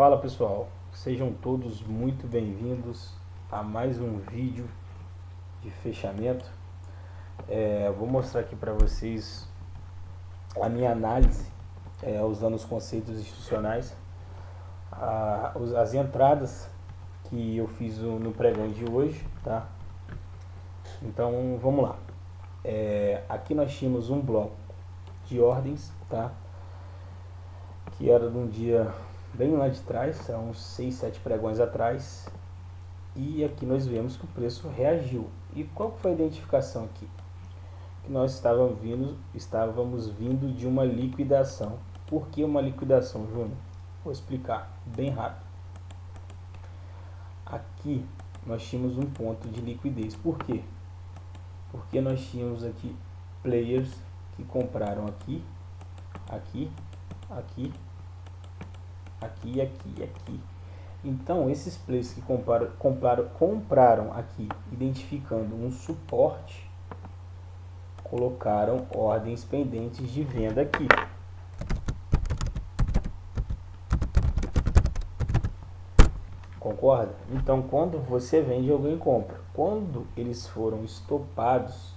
Fala pessoal, sejam todos muito bem-vindos a mais um vídeo de fechamento. Vou mostrar aqui para vocês a minha análise usando os conceitos institucionais, as entradas que eu fiz no pregão de hoje, tá? Então vamos lá. Aqui nós tínhamos um bloco de ordens, tá? Que era de um dia bem lá de trás, há uns 6, 7 pregões atrás, e aqui nós vemos que o preço reagiu. E qual foi a identificação aqui? Que nós estávamos vindo de uma liquidação. Por que uma liquidação, Júnior? Vou explicar bem rápido. Aqui nós tínhamos um ponto de liquidez. Por quê? Porque nós tínhamos aqui players que compraram aqui, aqui, aqui, aqui, aqui, aqui. Então esses players que compraram aqui, identificando um suporte, colocaram ordens pendentes de venda aqui. Concorda? Então quando você vende, alguém compra. Quando eles foram estopados,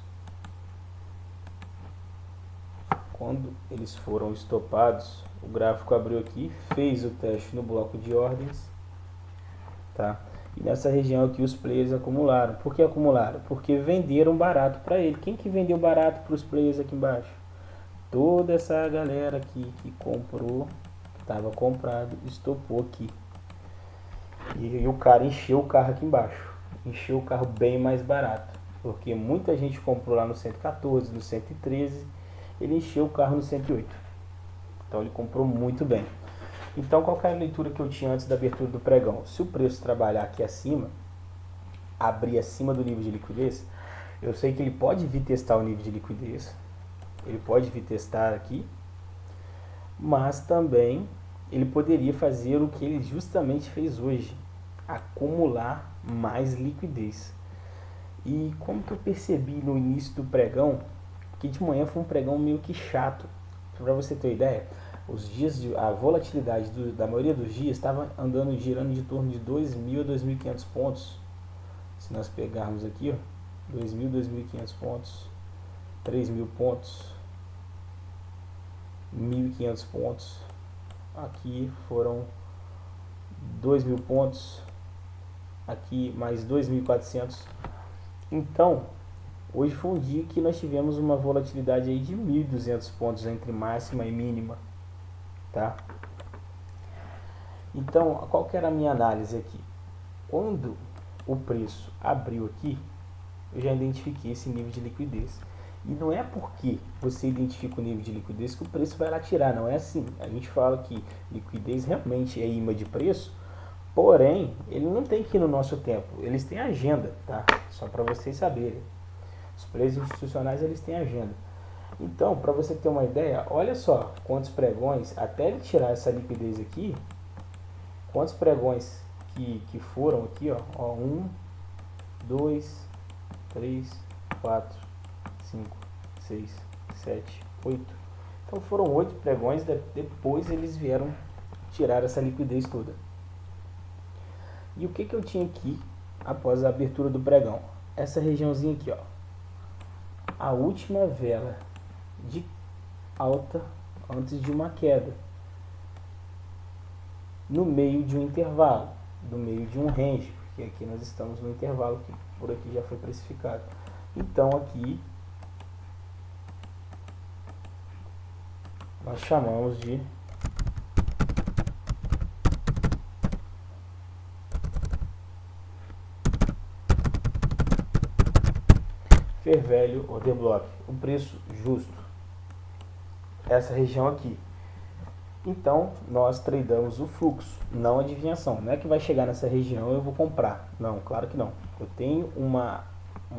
o gráfico abriu aqui, fez o teste no bloco de ordens, tá? E nessa região aqui os players acumularam. Por que acumularam? Porque venderam barato para ele. Quem que vendeu barato para os players aqui embaixo? Toda essa galera aqui que comprou, estava comprado, estopou aqui. E o cara encheu o carro aqui embaixo. Encheu o carro bem mais barato. Porque muita gente comprou lá no 114, no 113. Ele encheu o carro no 108. Então ele comprou muito bem. Então qual que é a leitura que eu tinha antes da abertura do pregão? Se o preço trabalhar aqui acima, abrir acima do nível de liquidez, eu sei que ele pode vir testar o nível de liquidez, ele pode vir testar aqui, mas também ele poderia fazer o que ele justamente fez hoje, acumular mais liquidez. E como que eu percebi no início do pregão, que de manhã foi um pregão meio que chato, para você ter ideia, a volatilidade da maioria dos dias estava girando de torno de 2.000 a 2.500 pontos. Se nós pegarmos aqui, ó, 2.000, 2.500 pontos, 3.000 pontos, 1.500 pontos, aqui foram 2.000 pontos, aqui mais 2.400. Então hoje foi um dia que nós tivemos uma volatilidade aí de 1.200 pontos entre máxima e mínima, tá? Então, qual que era a minha análise aqui? Quando o preço abriu aqui, eu já identifiquei esse nível de liquidez. E não é porque você identifica o nível de liquidez que o preço vai lá tirar, não é assim. A gente fala que liquidez realmente é imã de preço, porém, ele não tem que ir no nosso tempo, eles têm agenda, tá? Só para vocês saberem. Os players institucionais, eles têm agenda. Então, para você ter uma ideia, olha só quantos pregões, até ele tirar essa liquidez aqui, quantos pregões que foram aqui, ó, 1, 2, 3, 4, 5, 6, 7, 8. Então foram 8 pregões, depois eles vieram tirar essa liquidez toda. E o que eu tinha aqui após a abertura do pregão? Essa regiãozinha aqui, ó. A última vela de alta antes de uma queda, no meio de um intervalo, no meio de um range, porque aqui nós estamos no intervalo que por aqui já foi precificado. Então aqui nós chamamos de fair value order block, o preço justo, essa região aqui. Então nós tradamos o fluxo, não a adivinhação. Não é que vai chegar nessa região e eu vou comprar, não, claro que não. Eu tenho uma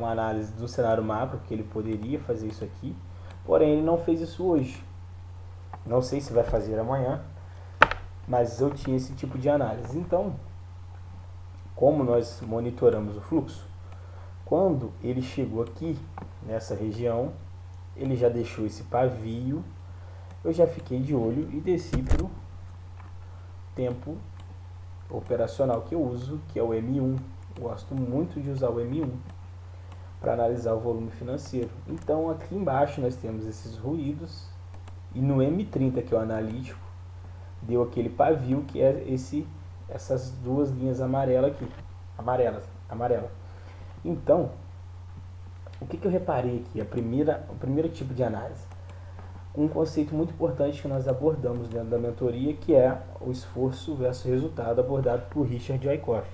análise do cenário macro que ele poderia fazer isso aqui, porém ele não fez isso hoje. Não sei se vai fazer amanhã, mas eu tinha esse tipo de análise. Então, como nós monitoramos o fluxo, quando ele chegou aqui nessa região, ele já deixou esse pavio, eu já fiquei de olho e desci para o tempo operacional que eu uso, que é o M1. Gosto muito de usar o M1 para analisar o volume financeiro. Então aqui embaixo nós temos esses ruídos, e no M30, que é o analítico, deu aquele pavio, que é essas duas linhas amarelas aqui, amarela. Então, o que eu reparei aqui? O primeiro tipo de análise, um conceito muito importante que nós abordamos dentro da mentoria, que é o esforço versus resultado, abordado por Richard Wyckoff.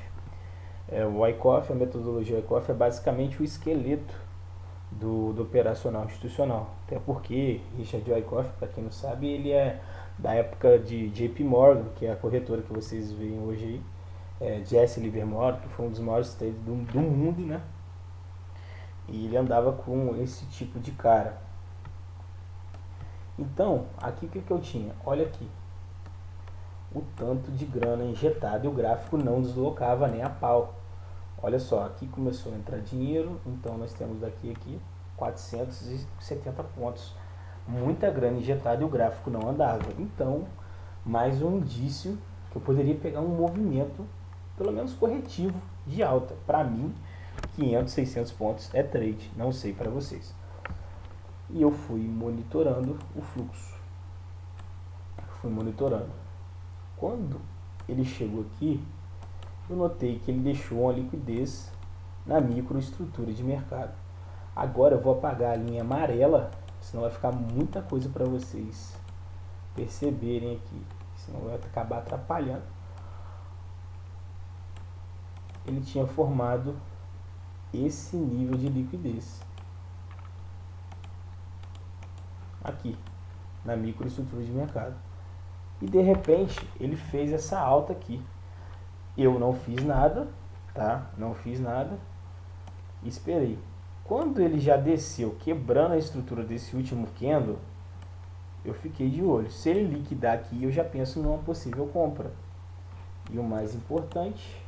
O Wyckoff, a metodologia Wyckoff, é basicamente o esqueleto do operacional institucional. Até porque Richard Wyckoff, para quem não sabe, ele é da época de JP Morgan, que é a corretora que vocês veem hoje aí, Jesse Livermore, que foi um dos maiores traders do mundo, né? E ele andava com esse tipo de cara. Então, aqui o que eu tinha? Olha aqui, o tanto de grana injetada, e o gráfico não deslocava nem a pau. Olha só, aqui começou a entrar dinheiro, então nós temos daqui 470 pontos. Muita grana injetada e o gráfico não andava. Então, mais um indício que eu poderia pegar um movimento, pelo menos corretivo, de alta. Para mim, 500, 600 pontos é trade, não sei para vocês. E eu fui monitorando o fluxo. Fui monitorando. Quando ele chegou aqui, eu notei que ele deixou uma liquidez na microestrutura de mercado. Agora eu vou apagar a linha amarela, senão vai ficar muita coisa para vocês perceberem aqui, senão vai acabar atrapalhando. Ele tinha formado esse nível de liquidez aqui na microestrutura de mercado, e de repente ele fez essa alta aqui. Eu não fiz nada, tá? Não fiz nada. Esperei. Quando ele já desceu, quebrando a estrutura desse último candle, eu fiquei de olho. Se ele liquidar aqui, eu já penso numa possível compra. E o mais importante,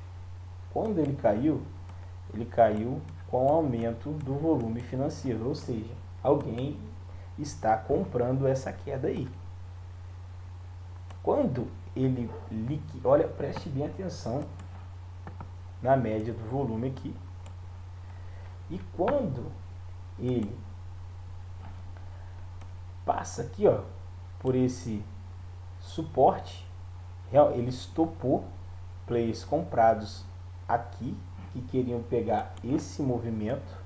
quando ele caiu com o aumento do volume financeiro, ou seja, alguém está comprando essa queda aí. Quando ele liquida, olha, preste bem atenção na média do volume aqui. E quando ele passa aqui, ó, por esse suporte, ele estopou players comprados aqui que queriam pegar esse movimento,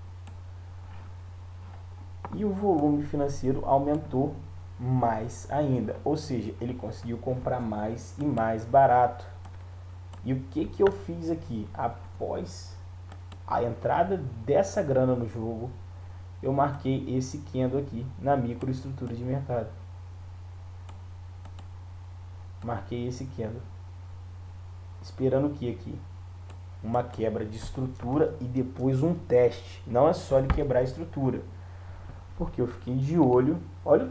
e o volume financeiro aumentou mais ainda, ou seja, ele conseguiu comprar mais e mais barato. E o que eu fiz aqui? Após a entrada dessa grana no jogo, eu marquei esse candle aqui na microestrutura de mercado. Marquei esse candle, esperando o que aqui? Uma quebra de estrutura e depois um teste. Não é só ele quebrar a estrutura, porque eu fiquei de olho. Olha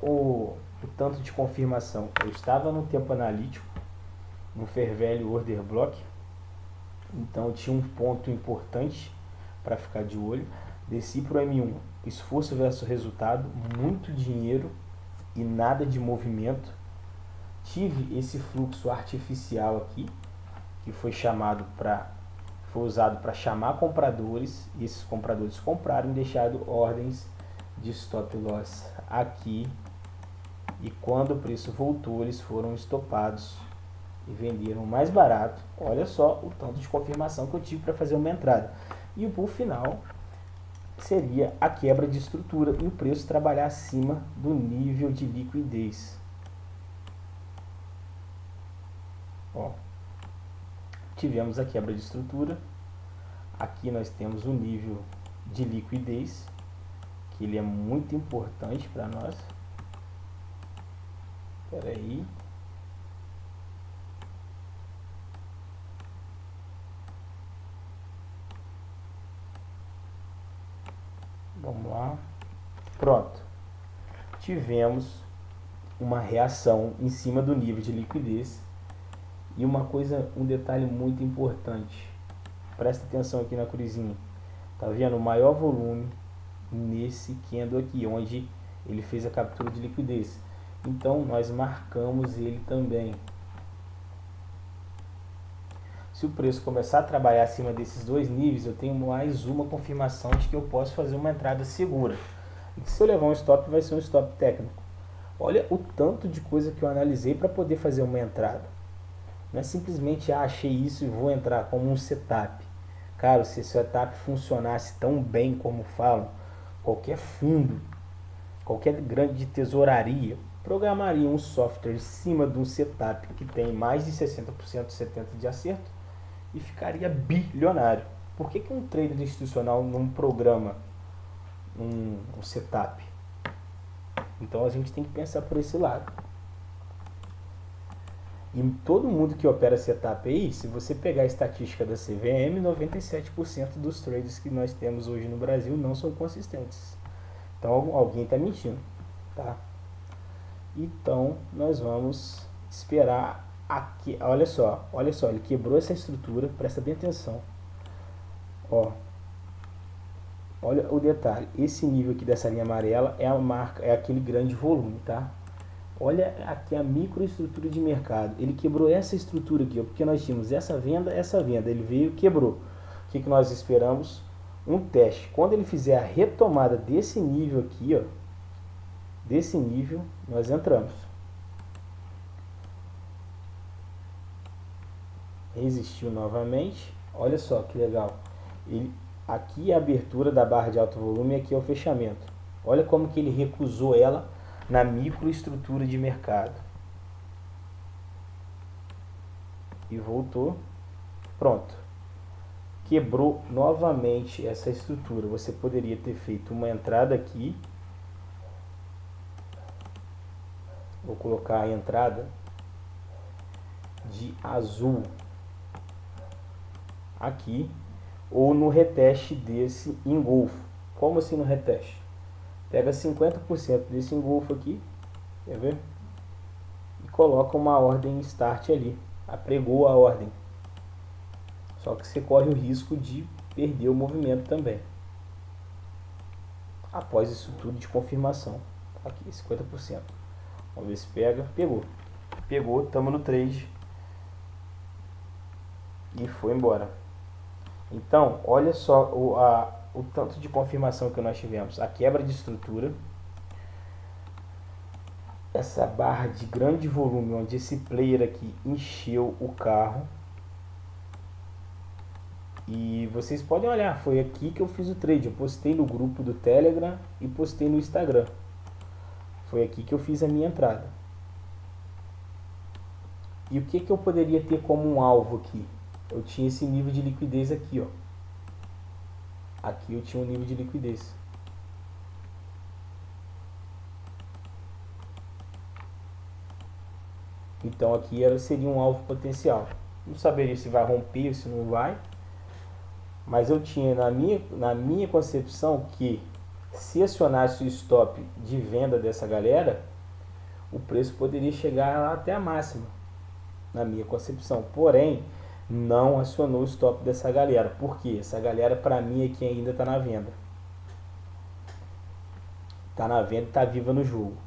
o tanto de confirmação. Eu estava no tempo analítico, no Fair Value Order Block, então eu tinha um ponto importante para ficar de olho. Desci para o M1, esforço versus resultado, muito dinheiro e nada de movimento. Tive esse fluxo artificial aqui, que foi usado para chamar compradores, e esses compradores compraram e deixaram ordens de stop loss aqui, e quando o preço voltou, eles foram estopados e venderam mais barato. Olha só o tanto de confirmação que eu tive para fazer uma entrada. E o pull final seria a quebra de estrutura e o preço trabalhar acima do nível de liquidez. Ó, tivemos a quebra de estrutura. Aqui nós temos o nível de liquidez, que ele é muito importante para nós. Espera aí. Vamos lá. Pronto. Tivemos uma reação em cima do nível de liquidez. E um detalhe muito importante. Presta atenção aqui na cruzinha. Tá vendo? O maior volume nesse candle aqui, onde ele fez a captura de liquidez. Então nós marcamos ele também. Se o preço começar a trabalhar acima desses dois níveis, eu tenho mais uma confirmação de que eu posso fazer uma entrada segura. E que se eu levar um stop, vai ser um stop técnico. Olha o tanto de coisa que eu analisei para poder fazer uma entrada. Não é simplesmente, achei isso e vou entrar como um setup. Cara, se esse setup funcionasse tão bem como falam, qualquer fundo, qualquer grande tesouraria, programaria um software em cima de um setup que tem mais de 60%, 70% de acerto e ficaria bilionário. Por que um trader institucional não programa um setup? Então a gente tem que pensar por esse lado. E todo mundo que opera setup aí, se você pegar a estatística da CVM, 97% dos traders que nós temos hoje no Brasil não são consistentes. Então alguém está mentindo, tá? Então nós vamos esperar aqui. Olha só, ele quebrou essa estrutura, presta bem atenção. Ó, olha o detalhe, esse nível aqui dessa linha amarela é a marca, é aquele grande volume, tá? Olha aqui a microestrutura de mercado. Ele quebrou essa estrutura aqui, ó, porque nós tínhamos essa venda. Ele veio e quebrou. O que nós esperamos? Um teste. Quando ele fizer a retomada desse nível aqui, ó, desse nível, nós entramos. Resistiu novamente. Olha só que legal. Aqui é a abertura da barra de alto volume e aqui é o fechamento. Olha como que ele recusou ela na microestrutura de mercado. E voltou. Pronto. Quebrou novamente essa estrutura. Você poderia ter feito uma entrada aqui. Vou colocar a entrada de azul aqui. Ou no reteste desse engolfo. Como assim no reteste? Pega 50% desse engolfo aqui, quer ver? E coloca uma ordem start ali. Apregou a ordem. Só que você corre o risco de perder o movimento também. Após isso tudo de confirmação. Aqui, 50%. Vamos ver se pega. Pegou. Pegou, estamos no trade. E foi embora. Então, olha só o tanto de confirmação que nós tivemos. A quebra de estrutura. Essa barra de grande volume, onde esse player aqui encheu o carro. E vocês podem olhar, foi aqui que eu fiz o trade. Eu postei no grupo do Telegram e postei no Instagram. Foi aqui que eu fiz a minha entrada. E o que eu poderia ter como um alvo aqui? Eu tinha esse nível de liquidez aqui, ó. Aqui eu tinha um nível de liquidez. Então aqui seria um alvo potencial. Não saberia se vai romper ou se não vai. Mas eu tinha na minha concepção que se acionasse o stop de venda dessa galera, o preço poderia chegar lá até a máxima. Na minha concepção. Porém, não acionou o stop dessa galera. Por quê? Essa galera para mim aqui ainda está na venda. Está na venda e está viva no jogo.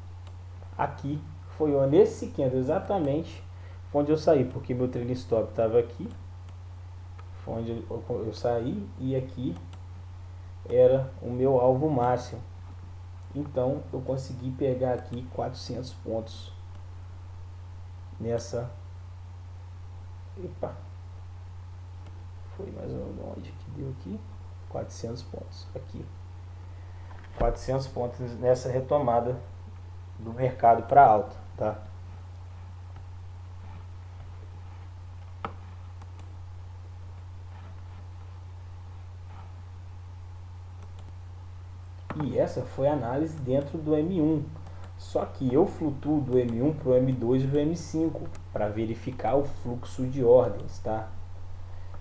Aqui foi nesse candle exatamente onde eu saí, porque meu trailing stop estava aqui, foi onde eu saí, e aqui era o meu alvo máximo. Então eu consegui pegar aqui 400 pontos nessa. Epa, foi mais ou menos onde que deu aqui? 400 pontos aqui. 400 pontos nessa retomada do mercado para alta, tá? E essa foi a análise dentro do M1. Só que eu flutuo do M1 para o M2 e do M5 para verificar o fluxo de ordens, tá?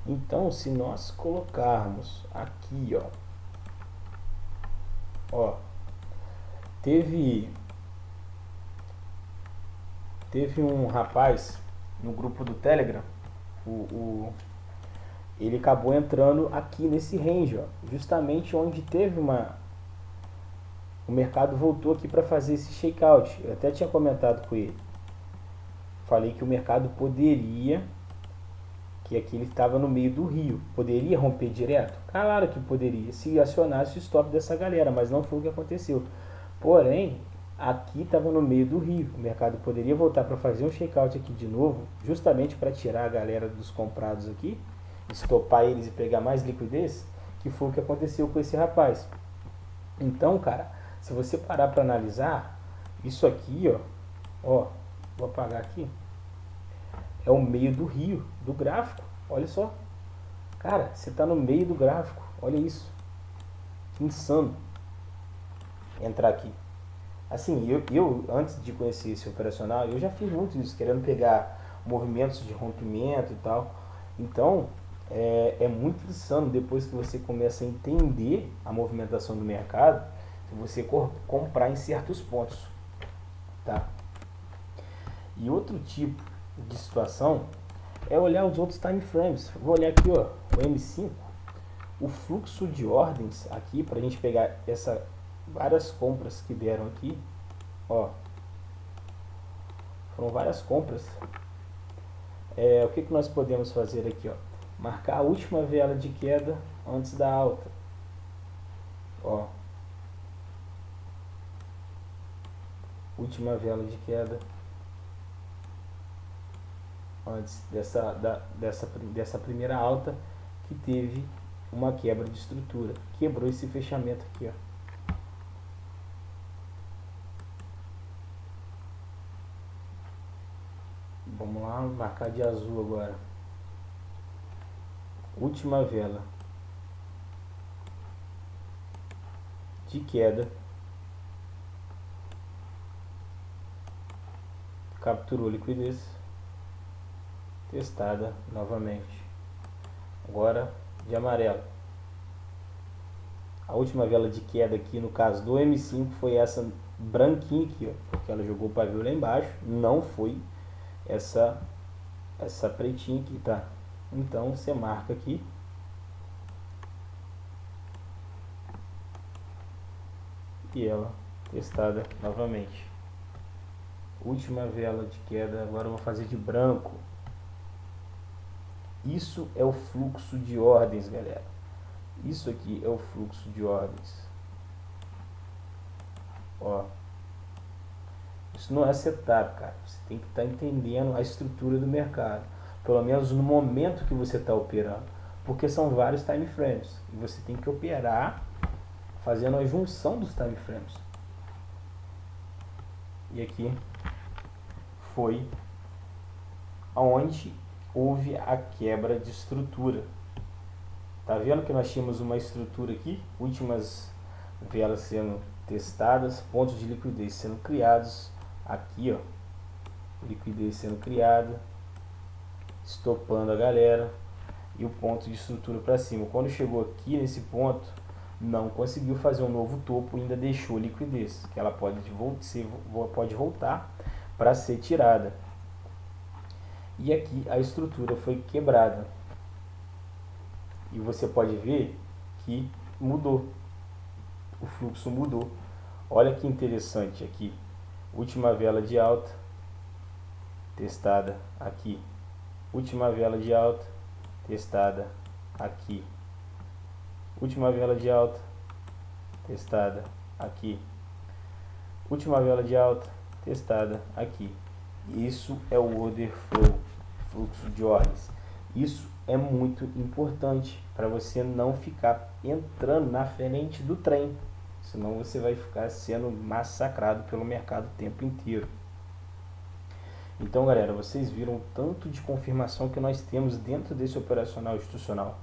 Então, se nós colocarmos aqui, ó, teve um rapaz no grupo do Telegram, ele acabou entrando aqui nesse range, ó, justamente onde teve o mercado voltou aqui para fazer esse shakeout. Eu até tinha comentado com ele. Falei que o mercado poderia que aqui ele estava no meio do rio. Poderia romper direto? Claro que poderia, se acionasse o stop dessa galera, mas não foi o que aconteceu. Porém, aqui estava no meio do rio. O mercado poderia voltar para fazer um check-out aqui de novo, justamente para tirar a galera dos comprados aqui, estopar eles e pegar mais liquidez, que foi o que aconteceu com esse rapaz. Então, cara, se você parar para analisar, isso aqui, ó, vou apagar aqui, é o meio do rio, do gráfico. Olha só, cara, você está no meio do gráfico. Olha isso, que insano entrar aqui. Assim, eu antes de conhecer esse operacional, eu já fiz muito isso, querendo pegar movimentos de rompimento e tal. Então, é muito insano depois que você começa a entender a movimentação do mercado, se você comprar em certos pontos, tá? E outro tipo de situação é olhar os outros time frames. Vou olhar aqui, ó, o M5, o fluxo de ordens aqui, para a gente pegar várias compras que deram aqui, ó, foram várias compras. O que nós podemos fazer aqui, ó? Marcar a última vela de queda antes da alta, ó, última vela de queda antes dessa primeira alta, que teve uma quebra de estrutura, quebrou esse fechamento aqui, ó. Vamos lá, marcar de azul agora. Última vela de queda, capturou liquidez, testada novamente. Agora de amarelo. A última vela de queda aqui, no caso do M5, foi essa branquinha aqui, ó, porque ela jogou o pavio lá embaixo, não foi essa pretinha aqui, tá? Então você marca aqui e ela testada novamente. Última vela de queda, agora eu vou fazer de branco. Isso é o fluxo de ordens, galera. Isso aqui é o fluxo de ordens. Ó, isso não é setup, cara. Você tem que estar entendendo a estrutura do mercado, pelo menos no momento que você está operando, porque são vários time frames e você tem que operar fazendo a junção dos time frames. E aqui foi onde houve a quebra de estrutura. Tá vendo que nós tínhamos uma estrutura aqui, últimas velas sendo testadas, pontos de liquidez sendo criados aqui, ó, liquidez sendo criada, estopando a galera e o ponto de estrutura para cima. Quando chegou aqui nesse ponto, não conseguiu fazer um novo topo, ainda deixou liquidez, que ela pode voltar para ser tirada. E aqui a estrutura foi quebrada. E você pode ver que mudou. O fluxo mudou. Olha que interessante aqui. Última vela de alta testada aqui. Última vela de alta testada aqui. Última vela de alta testada aqui. Última vela de alta testada aqui. Isso é o order flow, fluxo de ordens. Isso é muito importante para você não ficar entrando na frente do trem, senão você vai ficar sendo massacrado pelo mercado o tempo inteiro. Então, galera, vocês viram o tanto de confirmação que nós temos dentro desse operacional institucional,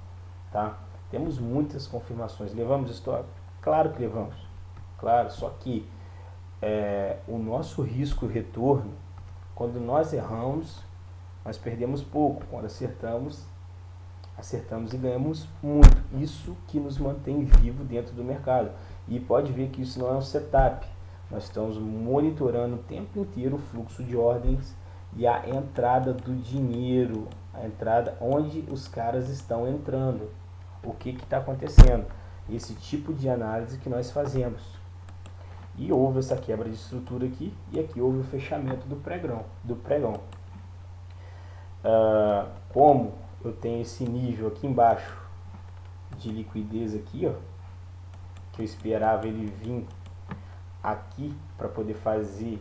tá? Temos muitas confirmações. Levamos stop? Claro que levamos. Claro, só que o nosso risco retorno, quando nós erramos, nós perdemos pouco. Quando acertamos e ganhamos muito. Isso que nos mantém vivo dentro do mercado. E pode ver que isso não é um setup. Nós estamos monitorando o tempo inteiro o fluxo de ordens e a entrada do dinheiro, a entrada onde os caras estão entrando. O que está acontecendo? Esse tipo de análise que nós fazemos. E houve essa quebra de estrutura aqui, e aqui houve o fechamento do pregão. Como eu tenho esse nível aqui embaixo de liquidez aqui, ó, que eu esperava ele vir aqui para poder fazer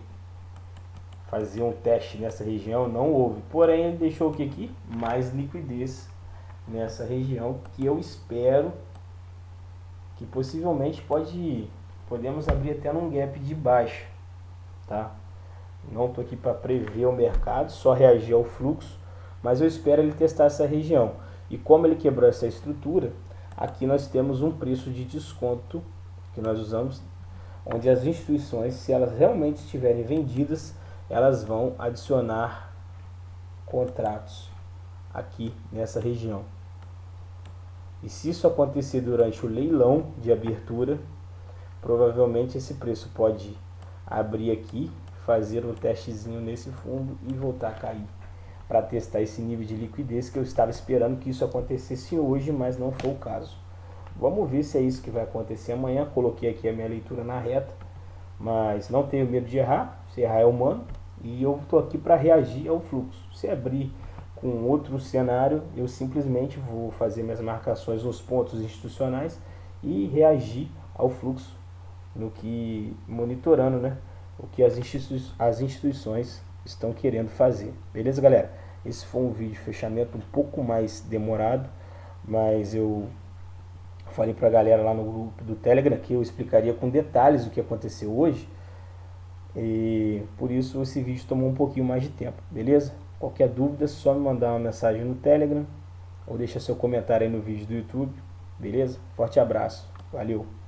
um teste nessa região, não houve. Porém, ele deixou o que aqui? Mais liquidez nessa região, que eu espero que possivelmente podemos abrir até num gap de baixa, tá? Não estou aqui para prever o mercado, só reagir ao fluxo, mas eu espero ele testar essa região. E como ele quebrou essa estrutura, aqui nós temos um preço de desconto que nós usamos, onde as instituições, se elas realmente estiverem vendidas, elas vão adicionar contratos aqui nessa região. E se isso acontecer durante o leilão de abertura, provavelmente esse preço pode abrir aqui, fazer um testezinho nesse fundo e voltar a cair, para testar esse nível de liquidez que eu estava esperando que isso acontecesse hoje, mas não foi o caso. Vamos ver se é isso que vai acontecer amanhã. Coloquei aqui a minha leitura na reta, mas não tenho medo de errar, se errar é humano, e eu estou aqui para reagir ao fluxo. Se abrir com outro cenário, eu simplesmente vou fazer minhas marcações nos pontos institucionais e reagir ao fluxo, no que monitorando, né, o que as instituições estão querendo fazer. Beleza, galera? Esse foi um vídeo de fechamento um pouco mais demorado, mas eu falei para a galera lá no grupo do Telegram que eu explicaria com detalhes o que aconteceu hoje, e por isso esse vídeo tomou um pouquinho mais de tempo, beleza? Qualquer dúvida é só me mandar uma mensagem no Telegram ou deixa seu comentário aí no vídeo do YouTube, beleza? Forte abraço, valeu!